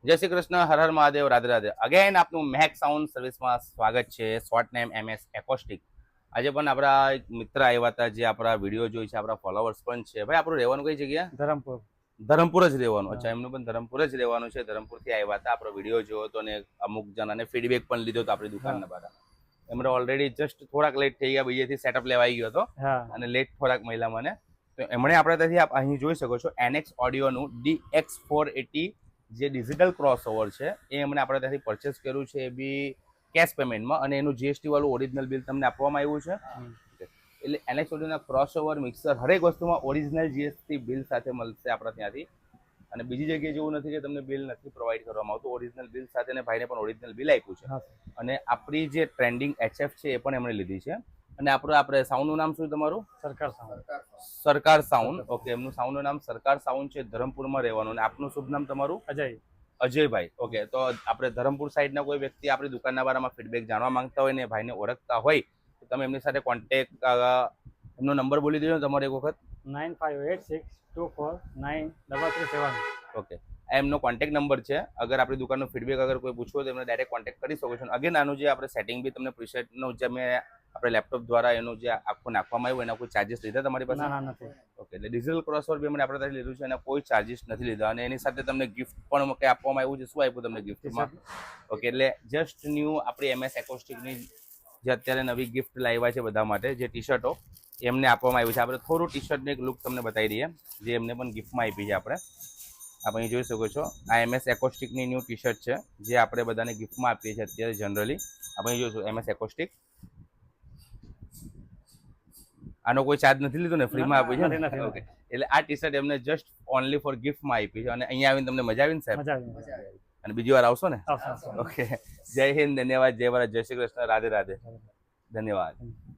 જય શ્રી કૃષ્ણ, હર હર મહાદેવ, રાધે રાધે. અગેન આપનું મહેક સાઉન્ડ સર્વિસમાં સ્વાગત છે. Short name MS acoustic. આજે પણ આપણા એક મિત્ર આવ્યા હતા જે આપણા વિડીયો જોઈ છે, આપણા ફોલોવર્સ પણ છે. ભાઈ આપણું રહેવાનું કઈ જગ્યા? ધરમપુર. ધરમપુર જ રહેવાનું. અચ્છા, એમનું પણ ધરમપુર જ રહેવાનું છે. ધરમપુરથી આવ્યા હતા, આપણો વિડીયો જોયો હતો અને અમુક જણાને ફીડબેક પણ લીધો હતો આપણી દુકાનના બારા. એમણે ઓલરેડી જસ્ટ થોડાક લેટ થઈ ગયા, બીજેથી સેટઅપ લેવા આવી ગયો હતો અને લેટ થોડાક મહિલા મને. તો એમણે આપણે ત્યાંથી આપ અહીં જોઈ શકો છો NX ઓડિયોનું DX480 જે ડિજિટલ ક્રોસઓવર છે એ એમણે આપણે ત્યાંથી પરચેસ કર્યું છે, એ બી કેશ પેમેન્ટમાં, અને એનું GST વાળું ઓરિજિનલ બિલ તમને આપવામાં આવ્યું છે. એટલે NX ઓડિયોના ક્રોસઓવર મિક્સર હરેક વસ્તુમાં ઓરિજિનલ GST બિલ સાથે મળશે આપણા ત્યાંથી. અને બીજી જગ્યાએ જેવું નથી કે તમને બિલ નથી પ્રોવાઈડ કરવામાં આવતું, ઓરિજિનલ બિલ સાથે ને ભાઈને પણ ઓરિજિનલ બિલ આપ્યું છે. અને આપણી જે ટ્રેન્ડિંગ HF છે એ પણ એમણે લીધી છે. અને આપણે સાઉન્ડનું નામ શું તમારું? સરકાર સાઉન્ડ. ઓકે, એમનું સાઉન્ડનું નામ સરકાર સાઉન્ડ છે. ધરમપુરમાં રહેવાનું. અને આપનું શુભ નામ તમારું? અજયભાઈ. ઓકે, તો આપણે ધરમપુર સાઈડના કોઈ વ્યક્તિ આપણી દુકાનના બારામાં ફીડબેક જાણવા માંગતા હોય ને ભાઈને ઓળખતા હોય તો તમે એમની સાથે કોન્ટેક્ટ, એમનો નંબર બોલી દેજો તમારે એક વખત. 9586249337. ઓકે, આ એમનો કોન્ટેક્ટ નંબર છે. અગર આપણી દુકાનનો ફીડબેક અગર કોઈ પૂછવું હોય તો એમને ડાયરેક્ટ કોન્ટેક્ટ કરી શકો છો. અગેન આનું જે આપણે સેટિંગ બી તમને પ્રીસેટનું જે મેં આપણે લેપટોપ દ્વારા એનું જે આખું નાખવામાં આવ્યું એના કોઈ ચાર્જિસ લીધા તમારી પાસે? નથી. ઓકે, એટલે ડિજિટલ ક્રોસઓવર બી આપણે ત્યાંથી લીધું છે અને કોઈ ચાર્જિસ નથી લીધા. અને એની સાથે તમને ગિફ્ટ પણ કંઈ આપવામાં આવ્યું છે. શું આપ્યું તમને ગિફ્ટમાં? ઓકે, એટલે જસ્ટ ન્યૂ આપણી MS એકોસ્ટિકની જે અત્યારે નવી ગિફ્ટ લાવ્યા છે બધા માટે, જે ટી શર્ટો એમને આપવામાં આવ્યું છે. આપણે થોડું ટી શર્ટની એક લુક તમને બતાવી દઈએ જે એમને પણ ગિફ્ટમાં આપી છે. આપણે અહીં જોઈ શકો છો, આ MS એકોસ્ટિકની ન્યૂ ટી શર્ટ છે જે આપણે બધાને ગિફ્ટમાં આપીએ છીએ અત્યારે જનરલી. આપણે જોઈશું MS એકોસ્ટિક. આનો કોઈ ચાર્જ નથી લીધો ને, ફ્રીમાં આપી છે ને? ઓકે, એટલે આ ટી શર્ટ એમને જસ્ટ ઓનલી ફોર ગિફ્ટમાં આપી છે. અને અહીંયા આવીને તમને મજા આવી ને સાહેબ? અને બીજી વાર આવશો ને? ઓકે, જય હિન્દ, ધન્યવાદ, જય ભારત, જય શ્રી કૃષ્ણ, રાધે રાધે, ધન્યવાદ.